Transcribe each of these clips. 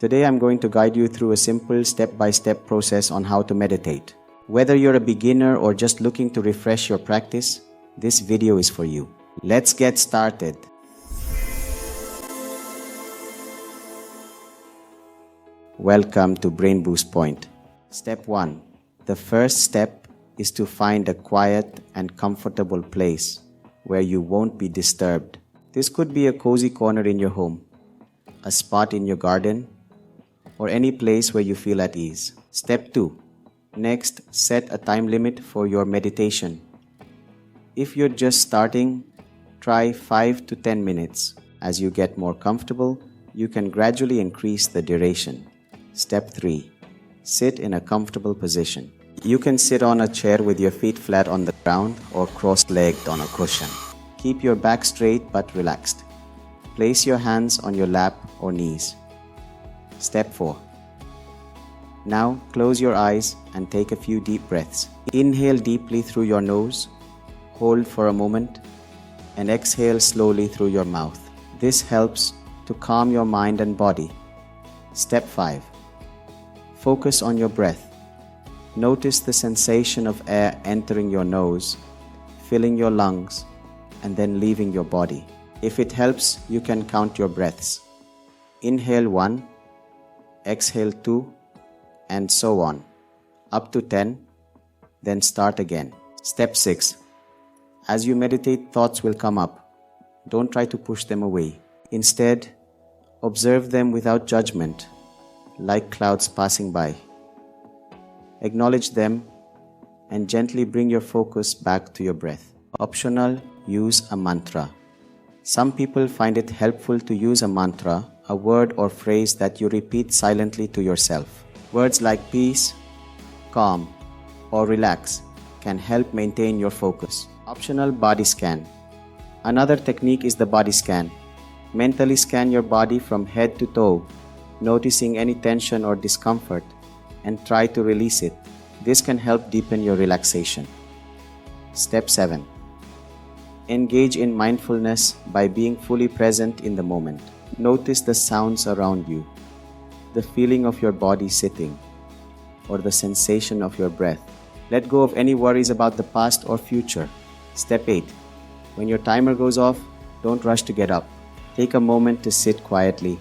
Today I'm going to guide you through a simple step-by-step process on how to meditate. Whether you're a beginner or just looking to refresh your practice, this video is for you. Let's get started. Welcome to BrainBoost Point. Step 1. The first step is to find a quiet and comfortable place where you won't be disturbed. This could be a cozy corner in your home, a spot in your garden, or any place where you feel at ease. Step 2. Next, set a time limit for your meditation. If you're just starting, try 5 to 10 minutes. As you get more comfortable, you can gradually increase the duration. Step 3. Sit in a comfortable position. You can sit on a chair with your feet flat on the ground or cross-legged on a cushion. Keep your back straight but relaxed. Place your hands on your lap or knees. Step 4. Now close your eyes and take a few deep breaths. Inhale deeply through your nose, hold for a moment, and exhale slowly through your mouth. This helps to calm your mind and body. Step 5. Focus on your breath. Notice the sensation of air entering your nose, filling your lungs, and then leaving your body. If it helps, you can count your breaths. Inhale 1, exhale 2, and so on, up to 10, then start again. Step 6. As you meditate, thoughts will come up. Don't try to push them away. Instead, observe them without judgment, like clouds passing by. Acknowledge them and gently bring your focus back to your breath. Optional, use a mantra. Some people find it helpful to use a mantra, a word or phrase that you repeat silently to yourself. Words like peace, calm, or relax can help maintain your focus. Optional, body scan. Another technique is the body scan. Mentally scan your body from head to toe, noticing any tension or discomfort, and try to release it. This can help deepen your relaxation. Step 7. Engage in mindfulness by being fully present in the moment. Notice the sounds around you, the feeling of your body sitting, or the sensation of your breath. Let go of any worries about the past or future. Step 8. When your timer goes off, don't rush to get up. Take a moment to sit quietly,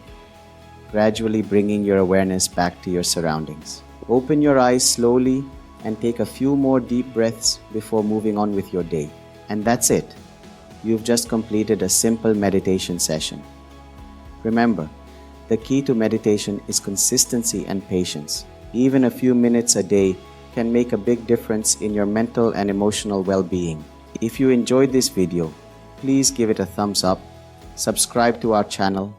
gradually bringing your awareness back to your surroundings. Open your eyes slowly and take a few more deep breaths before moving on with your day. And that's it. You've just completed a simple meditation session. Remember, the key to meditation is consistency and patience. Even a few minutes a day can make a big difference in your mental and emotional well-being. If you enjoyed this video, please give it a thumbs up, subscribe to our channel,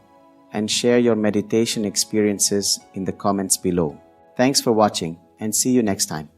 and share your meditation experiences in the comments below. Thanks for watching and see you next time.